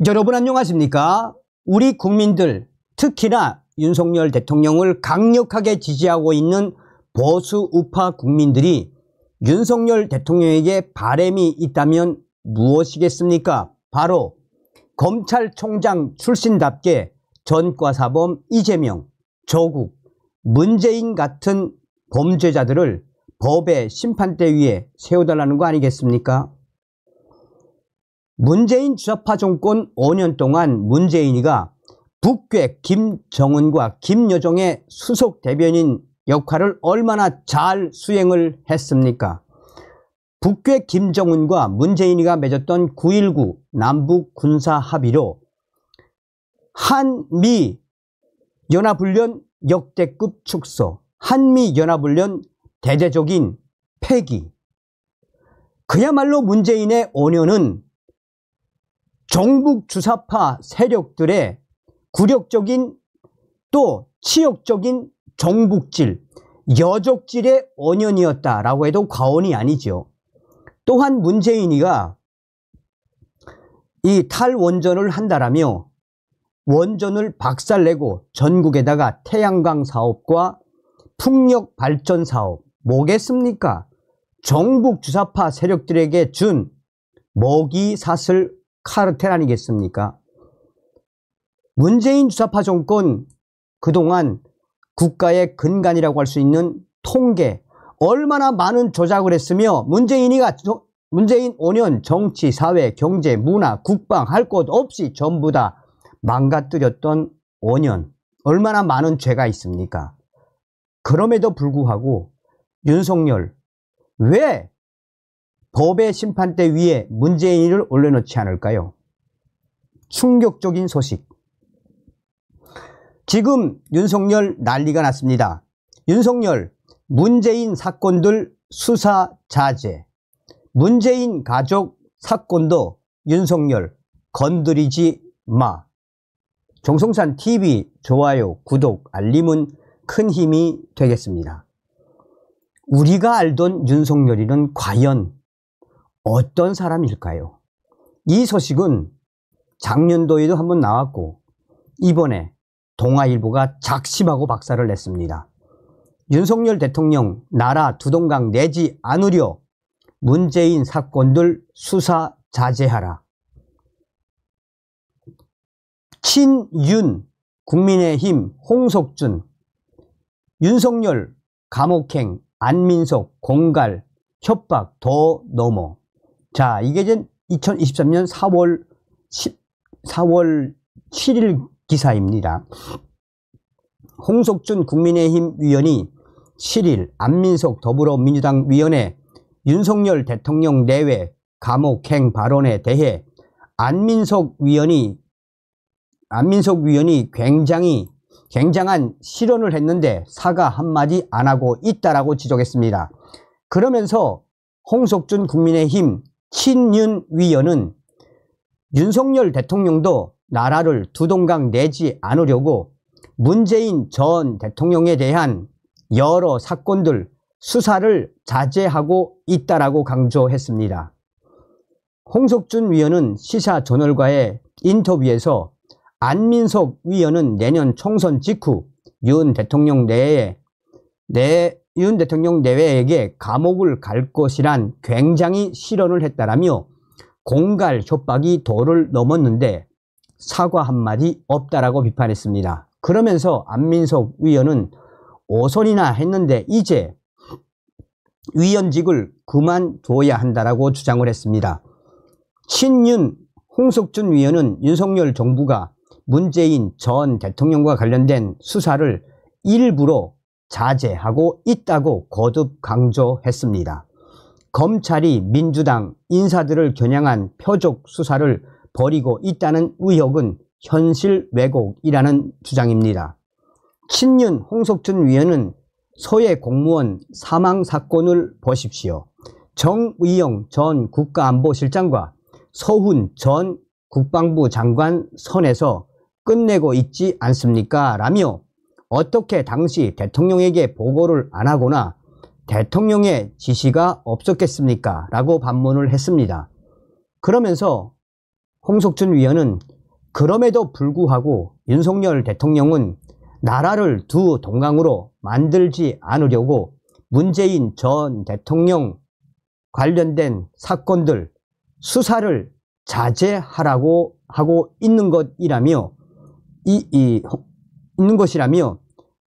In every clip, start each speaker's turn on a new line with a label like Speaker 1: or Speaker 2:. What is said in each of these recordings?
Speaker 1: 여러분 안녕하십니까? 우리 국민들, 특히나 윤석열 대통령을 강력하게 지지하고 있는 보수 우파 국민들이 윤석열 대통령에게 바람이 있다면 무엇이겠습니까? 바로 검찰총장 출신답게 전과사범 이재명, 조국, 문재인 같은 범죄자들을 법의 심판대 위에 세워달라는 거 아니겠습니까? 문재인 주사파 정권 5년 동안 문재인이가 북괴 김정은과 김여정의 수석 대변인 역할을 얼마나 잘 수행을 했습니까? 북괴 김정은과 문재인이가 맺었던 9.19 남북 군사 합의로 한미 연합훈련 역대급 축소, 한미 연합훈련 대대적인 폐기. 그야말로 문재인의 5년은 정북 주사파 세력들의 굴욕적인 또 치욕적인 정북질, 여족질의 5년이었다라고 해도 과언이 아니죠. 또한 문재인이가 이 탈원전을 한다라며 원전을 박살내고 전국에다가 태양광 사업과 풍력 발전 사업 뭐겠습니까? 정북 주사파 세력들에게 준 먹이사슬 카르텔 아니겠습니까? 문재인 주사파 정권 그동안 국가의 근간이라고 할 수 있는 통계 얼마나 많은 조작을 했으며 문재인 5년 정치, 사회, 경제, 문화, 국방 할 것 없이 전부 다 망가뜨렸던 5년 얼마나 많은 죄가 있습니까? 그럼에도 불구하고 윤석열 왜 법의 심판대 위에 문재인을 올려놓지 않을까요? 충격적인 소식. 지금 윤석열 난리가 났습니다. 윤석열 문재인 사건들 수사 자제. 문재인 가족 사건도 윤석열 건드리지 마. 정성산 TV 좋아요, 구독, 알림은 큰 힘이 되겠습니다. 우리가 알던 윤석열이는 과연 어떤 사람일까요? 이 소식은 작년도에도 한번 나왔고 이번에 동아일보가 작심하고 박살을 냈습니다. 윤석열 대통령 나라 두동강 내지 않으려 문재인 사건들 수사 자제하라. 친윤 국민의힘 홍석준, 윤석열 감옥행, 안민석 공갈, 협박 더 넘어. 자, 이게 이제 2023년 4월 7일 기사입니다. 홍석준 국민의힘 위원이 7일 안민석 더불어민주당 위원회 윤석열 대통령 내외 감옥행 발언에 대해 안민석 위원이 굉장한 실언을 했는데 사과 한마디 안 하고 있다라고 지적했습니다. 그러면서 홍석준 국민의힘 친윤 위원은 윤석열 대통령도 나라를 두동강 내지 않으려고 문재인 전 대통령에 대한 여러 사건들 수사를 자제하고 있다라고 강조했습니다. 홍석준 위원은 시사저널과의 인터뷰에서 안민석 위원은 내년 총선 직후 윤 대통령 내외에게 감옥을 갈 것이란 굉장히 실언을 했다라며 공갈 협박이 도를 넘었는데 사과 한마디 없다라고 비판했습니다. 그러면서 안민석 위원은 5선이나 했는데 이제 위원직을 그만둬야 한다라고 주장을 했습니다. 친윤 홍석준 위원은 윤석열 정부가 문재인 전 대통령과 관련된 수사를 일부러 자제하고 있다고 거듭 강조했습니다. 검찰이 민주당 인사들을 겨냥한 표적 수사를 벌이고 있다는 의혹은 현실 왜곡이라는 주장입니다. 친윤 홍석준 위원은 소외 공무원 사망 사건을 보십시오. 정의영 전 국가안보실장과 서훈 전 국방부 장관 선에서 끝내고 있지 않습니까? 라며 어떻게 당시 대통령에게 보고를 안 하거나 대통령의 지시가 없었겠습니까? 라고 반문을 했습니다. 그러면서 홍석준 위원은 그럼에도 불구하고 윤석열 대통령은 나라를 두 동강으로 만들지 않으려고 문재인 전 대통령 관련된 사건들 수사를 자제하라고 하고 있는 것이라며 있는 것이라며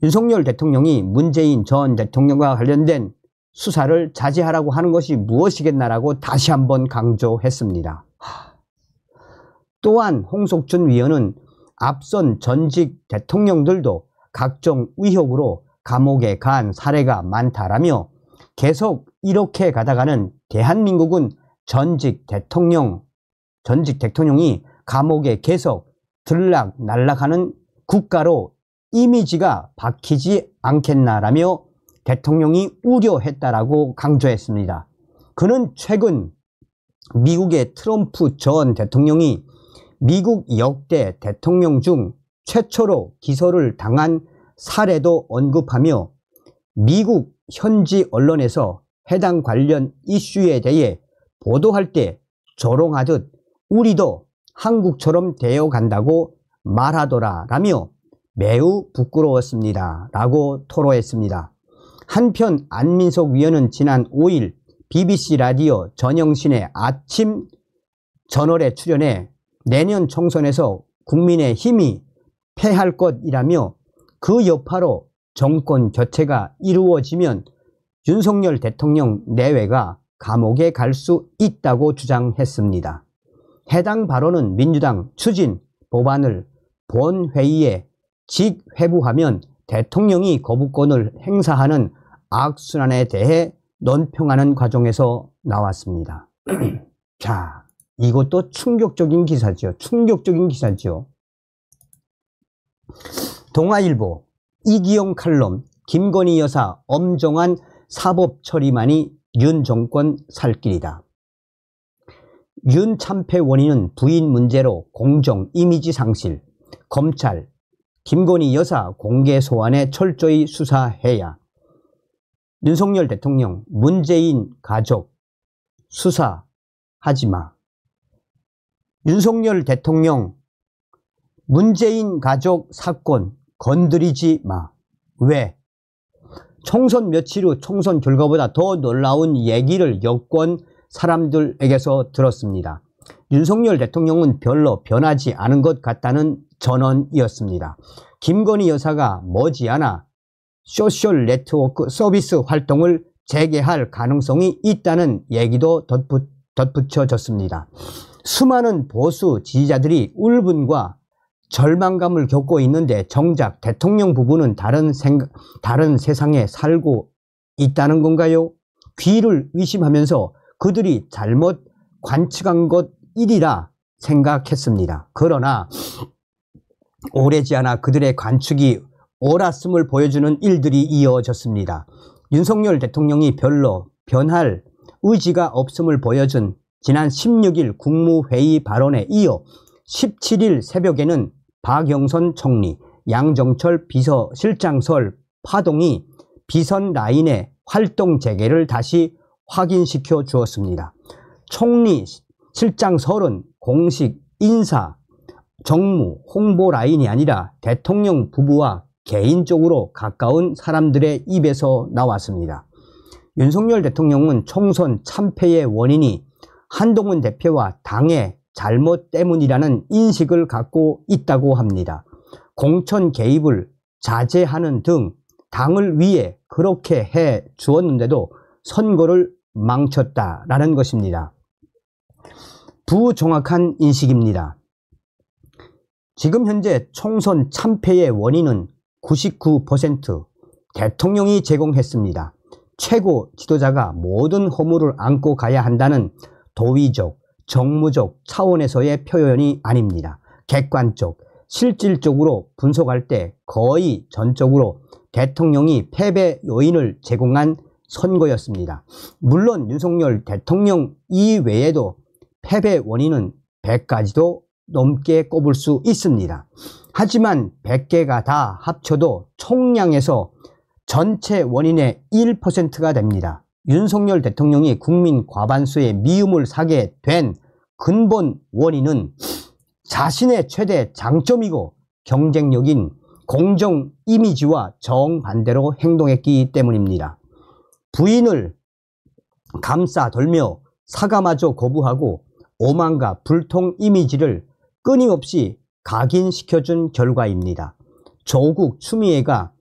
Speaker 1: 윤석열 대통령이 문재인 전 대통령과 관련된 수사를 자제하라고 하는 것이 무엇이겠나라고 다시 한번 강조했습니다. 또한 홍석준 위원은 앞선 전직 대통령들도 각종 의혹으로 감옥에 간 사례가 많다라며 계속 이렇게 가다가는 대한민국은 전직 대통령이 감옥에 계속 들락날락하는 국가로 이미지가 박히지 않겠나라며 대통령이 우려했다라고 강조했습니다. 그는 최근 미국의 트럼프 전 대통령이 미국 역대 대통령 중 최초로 기소를 당한 사례도 언급하며 미국 현지 언론에서 해당 관련 이슈에 대해 보도할 때 조롱하듯 우리도 한국처럼 되어간다고 말하더라라며 매우 부끄러웠습니다 라고 토로했습니다. 한편 안민석 위원은 지난 5일 BBC 라디오 전영신의 아침 저널에 출연해 내년 총선에서 국민의힘이 패할 것이라며 그 여파로 정권 교체가 이루어지면 윤석열 대통령 내외가 감옥에 갈 수 있다고 주장했습니다. 해당 발언은 민주당 추진 법안을 본회의에 직회부하면 대통령이 거부권을 행사하는 악순환에 대해 논평하는 과정에서 나왔습니다. 자, 이것도 충격적인 기사죠. 충격적인 기사죠. 동아일보 이기영 칼럼 김건희 여사 엄정한 사법 처리만이 윤 정권 살 길이다. 윤 참패 원인은 부인 문제로 공정 이미지 상실. 검찰 김건희 여사 공개 소환에 철저히 수사해야. 윤석열 대통령 문재인 가족 수사하지마. 윤석열 대통령 문재인 가족 사건 건드리지 마. 왜? 총선 며칠 후 총선 결과보다 더 놀라운 얘기를 여권 사람들에게서 들었습니다. 윤석열 대통령은 별로 변하지 않은 것 같다는 전언이었습니다. 김건희 여사가 머지않아 소셜 네트워크 서비스 활동을 재개할 가능성이 있다는 얘기도 덧붙여졌습니다. 수많은 보수 지지자들이 울분과 절망감을 겪고 있는데 정작 대통령 부부는 다른 세상에 살고 있다는 건가요? 귀를 의심하면서 그들이 잘못 관측한 것이리라 생각했습니다. 그러나 오래지 않아 그들의 관측이 옳았음을 보여주는 일들이 이어졌습니다. 윤석열 대통령이 별로 변할 의지가 없음을 보여준 지난 16일 국무회의 발언에 이어 17일 새벽에는 박영선 총리, 양정철 비서실장설 파동이 비선 라인의 활동 재개를 다시 확인시켜 주었습니다. 총리 실장설은 공식 인사, 정무, 홍보 라인이 아니라 대통령 부부와 개인적으로 가까운 사람들의 입에서 나왔습니다. 윤석열 대통령은 총선 참패의 원인이 한동훈 대표와 당의 잘못 때문이라는 인식을 갖고 있다고 합니다. 공천 개입을 자제하는 등 당을 위해 그렇게 해 주었는데도 선거를 망쳤다라는 것입니다. 부정확한 인식입니다. 지금 현재 총선 참패의 원인은 99% 대통령이 제공했습니다. 최고 지도자가 모든 허물을 안고 가야 한다는 도의적, 정무적 차원에서의 표현이 아닙니다. 객관적, 실질적으로 분석할 때 거의 전적으로 대통령이 패배 요인을 제공한 선거였습니다. 물론 윤석열 대통령 이외에도 패배 원인은 100가지도 넘게 꼽을 수 있습니다. 하지만 100개가 다 합쳐도 총량에서 전체 원인의 1%가 됩니다. 윤석열 대통령이 국민 과반수의 미움을 사게 된 근본 원인은 자신의 최대 장점이고 경쟁력인 공정 이미지와 정반대로 행동했기 때문입니다. 부인을 감싸돌며 사과마저 거부하고 오만과 불통 이미지를 끊임없이 각인시켜준 결과입니다. 조국 추미애가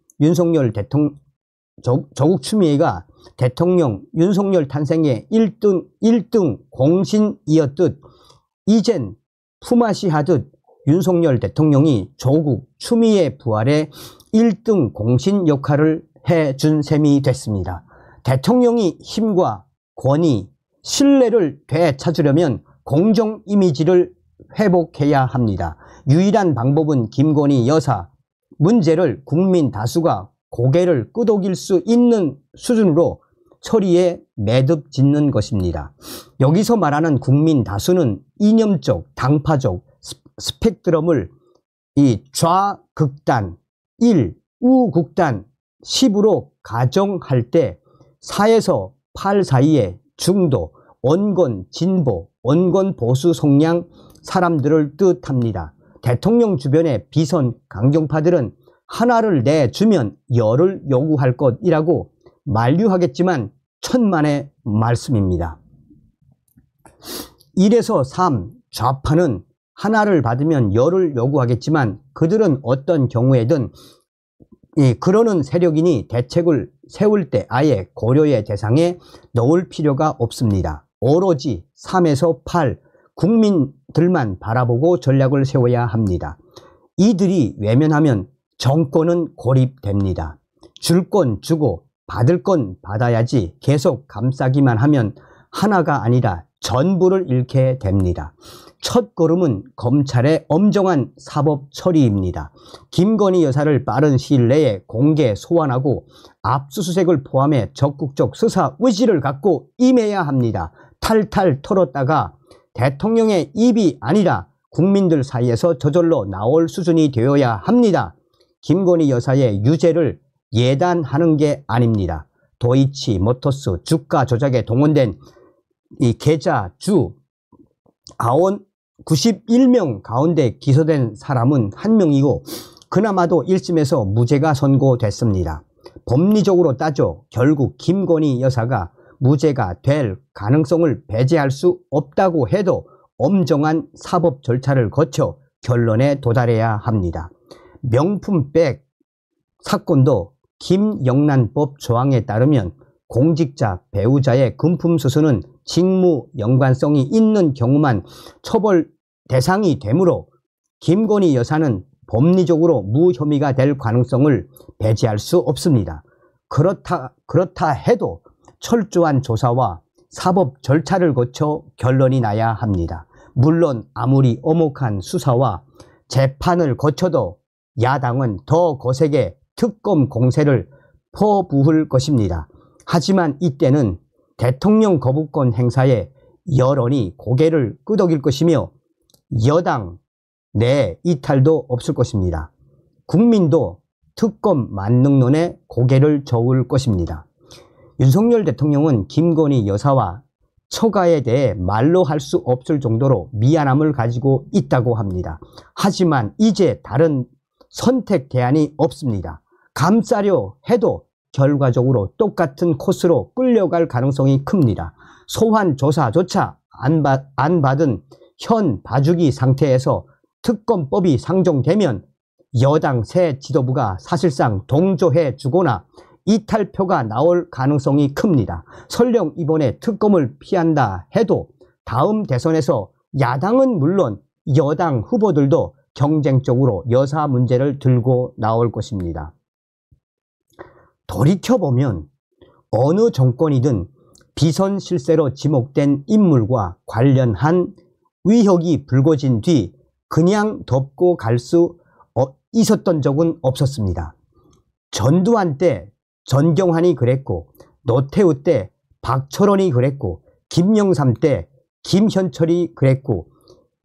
Speaker 1: 대통령 윤석열 탄생의 1등 공신이었듯 이젠 품앗이 하듯 윤석열 대통령이 조국 추미애 부활의 1등 공신 역할을 해준 셈이 됐습니다. 대통령이 힘과 권위, 신뢰를 되찾으려면 공정 이미지를 회복해야 합니다. 유일한 방법은 김건희 여사 문제를 국민 다수가 고개를 끄덕일 수 있는 수준으로 처리에 매듭 짓는 것입니다. 여기서 말하는 국민 다수는 이념적, 당파적 스펙트럼을 이 좌극단 1, 우극단 10으로 가정할 때 4에서 8 사이에 중도, 온건 진보, 온건 보수 성향 사람들을 뜻합니다. 대통령 주변의 비선 강경파들은 하나를 내주면 열을 요구할 것이라고 만류하겠지만 천만의 말씀입니다. 1에서 3 좌파는 하나를 받으면 열을 요구하겠지만 그들은 어떤 경우에든 그러는 세력이니 대책을 세울 때 아예 고려의 대상에 넣을 필요가 없습니다. 오로지 3에서 8 국민들만 바라보고 전략을 세워야 합니다. 이들이 외면하면 정권은 고립됩니다. 줄 건 주고 받을 건 받아야지 계속 감싸기만 하면 하나가 아니라 전부를 잃게 됩니다. 첫 걸음은 검찰의 엄정한 사법 처리입니다. 김건희 여사를 빠른 시일 내에 공개 소환하고 압수수색을 포함해 적극적 수사 의지를 갖고 임해야 합니다. 탈탈 털었다가 대통령의 입이 아니라 국민들 사이에서 저절로 나올 수준이 되어야 합니다. 김건희 여사의 유죄를 예단하는 게 아닙니다. 도이치 모터스 주가 조작에 동원된 이 계좌주 91명 가운데 기소된 사람은 1명이고 그나마도 1심에서 무죄가 선고됐습니다. 법리적으로 따져 결국 김건희 여사가 무죄가 될 가능성을 배제할 수 없다고 해도 엄정한 사법 절차를 거쳐 결론에 도달해야 합니다. 명품백 사건도 김영란법 조항에 따르면 공직자 배우자의 금품 수수는 직무 연관성이 있는 경우만 처벌 대상이 되므로 김건희 여사는 법리적으로 무혐의가 될 가능성을 배제할 수 없습니다. 그렇다 해도 철저한 조사와 사법 절차를 거쳐 결론이 나야 합니다. 물론 아무리 엄혹한 수사와 재판을 거쳐도 야당은 더 거세게 특검 공세를 퍼부을 것입니다. 하지만 이때는 대통령 거부권 행사에 여론이 고개를 끄덕일 것이며 여당 내 이탈도 없을 것입니다. 국민도 특검 만능론에 고개를 저을 것입니다. 윤석열 대통령은 김건희 여사와 처가에 대해 말로 할 수 없을 정도로 미안함을 가지고 있다고 합니다. 하지만 이제 다른 선택 대안이 없습니다. 감싸려 해도 결과적으로 똑같은 코스로 끌려갈 가능성이 큽니다. 소환 조사조차 안 받은 현 봐주기 상태에서 특검법이 상정되면 여당 새 지도부가 사실상 동조해 주거나 이탈표가 나올 가능성이 큽니다. 설령 이번에 특검을 피한다 해도 다음 대선에서 야당은 물론 여당 후보들도 경쟁적으로 여사 문제를 들고 나올 것입니다. 돌이켜보면 어느 정권이든 비선 실세로 지목된 인물과 관련한 의혹이 불거진 뒤 그냥 덮고 갈 수 있었던 적은 없었습니다. 전두환 때 전경환이 그랬고 노태우 때 박철원이 그랬고 김영삼 때 김현철이 그랬고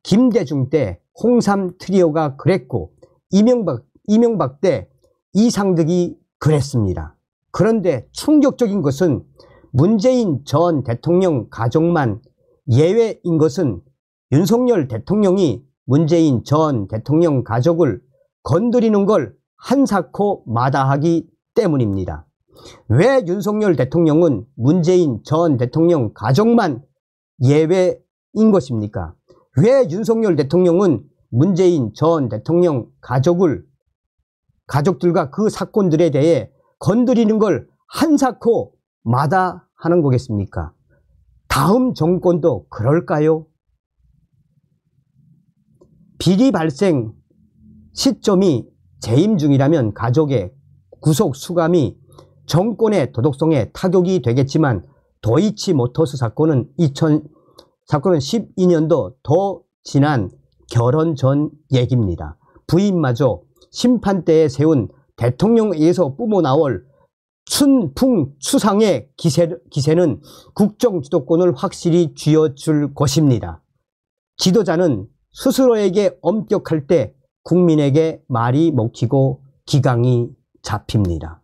Speaker 1: 김대중 때 홍삼 트리오가 그랬고 이명박 때 이상득이 그랬습니다. 그런데 충격적인 것은 문재인 전 대통령 가족만 예외인 것은 윤석열 대통령이 문재인 전 대통령 가족을 건드리는 걸 한사코 마다하기 때문입니다. 왜 윤석열 대통령은 문재인 전 대통령 가족만 예외인 것입니까? 왜 윤석열 대통령은 문재인 전 대통령 가족들과 그 사건들에 대해 건드리는 걸 한사코 마다하는 거겠습니까? 다음 정권도 그럴까요? 비리 발생 시점이 재임 중이라면 가족의 구속 수감이 정권의 도덕성에 타격이 되겠지만 도이치모터스 사건은 12년도 더 지난 결혼 전 얘기입니다. 부인마저 심판대에 세운 대통령에서 뿜어나올 춘풍추상의 기세는 국정 주도권을 확실히 쥐어줄 것입니다. 지도자는 스스로에게 엄격할 때 국민에게 말이 먹히고 기강이 잡힙니다.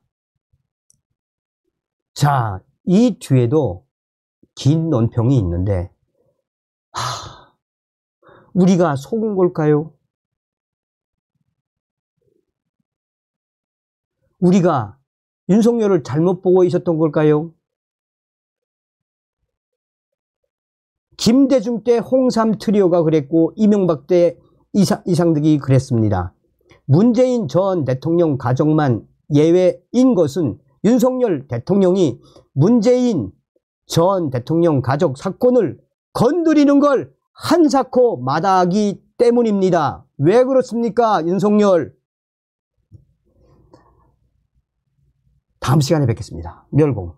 Speaker 1: 자, 이 뒤에도 긴 논평이 있는데 우리가 속은 걸까요? 우리가 윤석열을 잘못 보고 있었던 걸까요? 김대중 때 홍삼 트리오가 그랬고 이명박 때 이상득이 그랬습니다. 문재인 전 대통령 가족만 예외인 것은 윤석열 대통령이 문재인 전 대통령 가족 사건을 건드리는 걸 한사코 마다하기 때문입니다. 왜 그렇습니까, 윤석열? 다음 시간에 뵙겠습니다. 멸공.